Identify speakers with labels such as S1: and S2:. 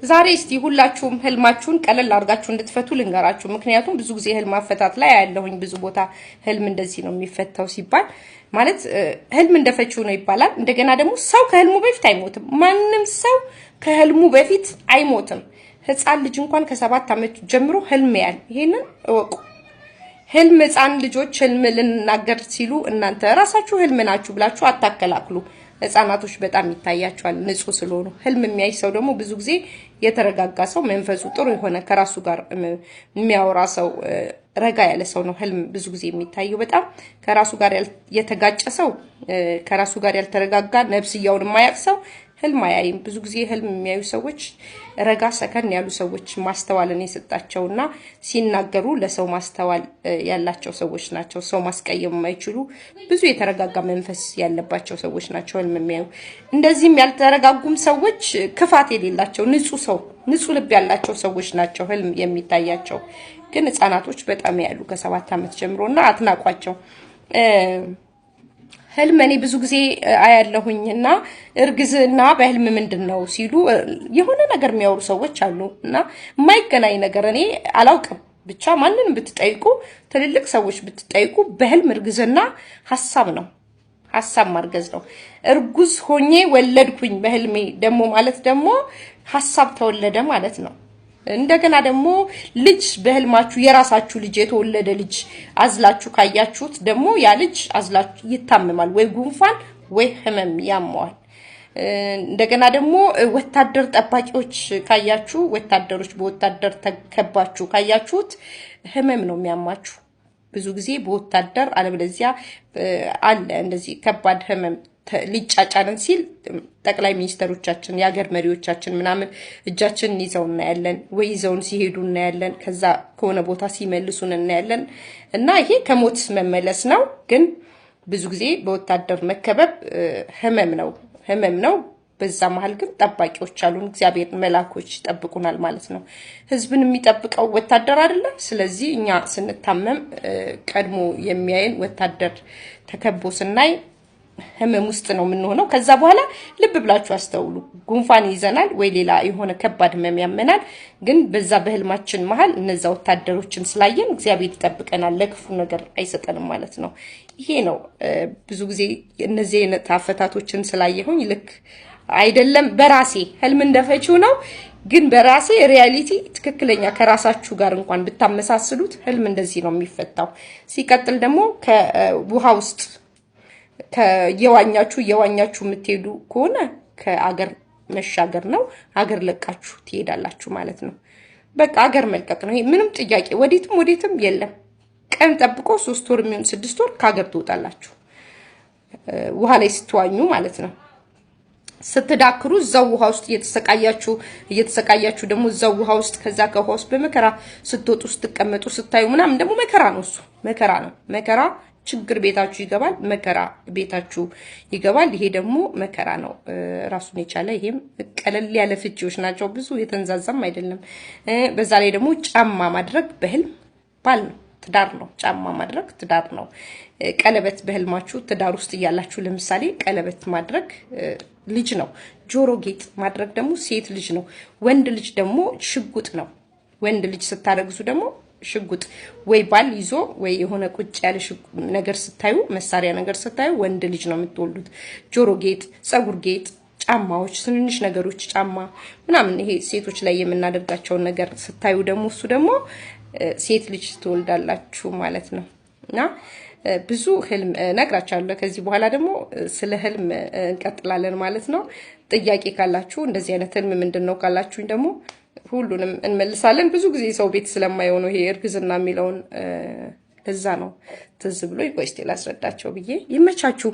S1: ዛሬ እስቲ ሁላችሁም ህልማችሁን ቀለል አድርጋችሁ እንድትፈቱ ልንገራችሁ። ምክንያቱም ብዙ ጊዜ ህልም አፈታት ላይ ያለሁኝ ብዙ ቦታ ህልም እንደዚህ ነው የሚፈታው ሲባል ማለት ህልም እንደፈቺው ነው ይባላል። እንደገና ደግሞ ሰው ከህልሙ በፊት አይሞትም። ማንም ሰው ከህልሙ በፊት አይሞትም። ህፃን ልጅ እንኳን ከ7 ዓመት ጀምሮ ህልም ያል ይሄንን እወቁ። ህልም ህፃን ልጆች ህልም ልናገር ሲሉ እናንተ ራሳችሁ ህልም ናችሁ ብላችሁ አታከላክሉ። ህፃናቶች በጣም ይታያቸዋል ንጹህ ስለሆኑ። ህልም የሚያይ ሰው ደግሞ ብዙ ጊዜ የተረጋጋ ሰው መንፈሱ ጥሩ የሆነ ከራሱ ጋር የሚያወራ ሰው ረጋ ያለ ሰው ነው ህልም ብዙ ጊዜ የሚታየው። በጣም ከራሱ ጋር የተጋጨ ሰው ከራሱ ጋር ያልተረጋጋ ነፍስያውን የማያውቅ ሰው ህልም አያይም። ብዙ ጊዜ ህልም የሚያዩ ሰዎች ረጋ ሰከን ያሉ ሰዎች ማስተዋልን የሰጣቸውና ሲናገሩ ለሰው ማስተዋል ያላቸው ሰዎች ናቸው። ሰው ማስቀየም የማይችሉ ብዙ የተረጋጋ መንፈስ ያለባቸው ሰዎች ናቸው ህልም የሚያዩ። እንደዚህም ያልተረጋጉም ሰዎች ክፋት የሌላቸው ንጹህ ልብ ያላቸው ሰዎች ናቸው ህልም የሚታያቸው። ግን ህፃናቶች በጣም ያሉ ከ7 ዓመት ጀምሮና አትናቋቸው። ህልም እኔ ብዙ ጊዜ አያለሁኝና እርግዝና በህልም ምንድነው ሲሉ የሆነ ነገር የሚያወሩ ሰዎች አሉና የማይገናኝ ነገር እኔ አላውቅም። ብቻ ማንንም ብትጠይቁ ትልልቅ ሰዎች ብትጠይቁ በህልም እርግዝና ሐሳብ ነው፣ ሐሳብ ማርገዝ ነው። እርጉዝ ሆኜ ወለድኩኝ በህልሜ ደግሞ ማለት ደግሞ ሐሳብ ተወለደ ማለት ነው። እንደገና ደግሞ ልጅ በህልማችሁ የራሳችሁ ልጅ የተወለደ ልጅ አዝላችሁ ካያችሁት ደግሞ ያ ልጅ አዝላችሁ ይታመማል፣ ወይ ጉንፋን ወይ ህመም ያመዋል። እንደገና ደግሞ ወታደር ጠባቂዎች ካያችሁ ወታደሮች በወታደር ተከባችሁ ካያችሁት ህመም ነው የሚያማችሁ ብዙ ጊዜ በወታደር አለበለዚያ አለ እንደዚህ ከባድ ህመም ሊጫጫነን ሲል ጠቅላይ ሚኒስተሮቻችን የሀገር መሪዎቻችን ምናምን እጃችንን ይዘው እናያለን፣ ወይ ይዘውን ሲሄዱ እናያለን፣ ከዛ ከሆነ ቦታ ሲመልሱን እናያለን። እና ይሄ ከሞት መመለስ ነው። ግን ብዙ ጊዜ በወታደር መከበብ ህመም ነው። በዛ መሃል ግን ጠባቂዎች አሉን፣ እግዚአብሔር መላኮች ይጠብቁናል ማለት ነው። ህዝብን የሚጠብቀው ወታደር አይደለም። ስለዚህ እኛ ስንታመም ቀድሞ የሚያየን ወታደር ተከቦ ስናይ ህመም ውስጥ ነው የምንሆነው። ከዛ በኋላ ልብ ብላችሁ አስተውሉ። ጉንፋን ይዘናል ወይ ሌላ የሆነ ከባድ ህመም ያመናል። ግን በዛ በህልማችን መሃል እነዛ ወታደሮችን ስላየን እግዚአብሔር ይጠብቀናል፣ ለክፉ ነገር አይሰጠንም ማለት ነው። ይሄ ነው ብዙ ጊዜ እነዚህ አይነት አፈታቶችን ስላየሁኝ ልክ አይደለም። በራሴ ህልም እንደፈቺው ነው፣ ግን በራሴ ሪያሊቲ ትክክለኛ ከራሳችሁ ጋር እንኳን ብታመሳስሉት ህልም እንደዚህ ነው የሚፈታው። ሲቀጥል ደግሞ ከውሃ ውስጥ የዋኛችሁ የምትሄዱ ከሆነ ከአገር መሻገር ነው። አገር ለቃችሁ ትሄዳላችሁ ማለት ነው። በቃ አገር መልቀቅ ነው። ይሄ ምንም ጥያቄ ወዴትም የለም። ቀን ጠብቆ 3 ወር የሚሆን 6 ወር ከአገር ትወጣላችሁ። ውሃ ላይ ስትዋኙ ማለት ነው። ስትዳክሩ እዛው ውሃ ውስጥ እየተሰቃያችሁ ደግሞ እዛው ውሃ ውስጥ ከዛ ከውሃ ውስጥ በመከራ ስትወጡ ስትቀመጡ ስታዩ ምናምን ደግሞ መከራ ነው። እሱ መከራ ችግር ቤታችሁ ይገባል፣ መከራ ቤታችሁ ይገባል። ይሄ ደግሞ መከራ ነው ራሱን የቻለ። ይሄም ቀለል ያለ ፍቺዎች ናቸው፣ ብዙ የተንዛዛም አይደለም። በዛ ላይ ደግሞ ጫማ ማድረግ በህልም ባል ነው፣ ትዳር ነው። ጫማ ማድረግ ትዳር ነው። ቀለበት በህልማችሁ ትዳር ውስጥ እያላችሁ ለምሳሌ ቀለበት ማድረግ ልጅ ነው። ጆሮ ጌጥ ማድረግ ደግሞ ሴት ልጅ ነው። ወንድ ልጅ ደግሞ ሽጉጥ ነው። ወንድ ልጅ ስታረግዙ ደግሞ ሽጉጥ ወይ ባል ይዞ ወይ የሆነ ቁጭ ያለ ነገር ስታዩ መሳሪያ ነገር ስታዩ ወንድ ልጅ ነው የምትወልዱት። ጆሮ ጌጥ፣ ጸጉር ጌጥ፣ ጫማዎች፣ ትንንሽ ነገሮች ጫማ ምናምን ይሄ ሴቶች ላይ የምናደርጋቸውን ነገር ስታዩ ደግሞ እሱ ደግሞ ሴት ልጅ ትወልዳላችሁ ማለት ነው። እና ብዙ ህልም ነግራችኋለሁ። ከዚህ በኋላ ደግሞ ስለ ህልም እንቀጥላለን ማለት ነው። ጥያቄ ካላችሁ እንደዚህ አይነት ህልም ምንድነው ካላችሁኝ ደግሞ ሁሉንም እንመልሳለን። ብዙ ጊዜ ሰው ቤት ስለማየው ነው ይሄ እርግዝና የሚለውን ለዛ ነው ትዝ ብሎ ይቆይ እስቲ ላስረዳቸው ብዬ። ይመቻችሁ።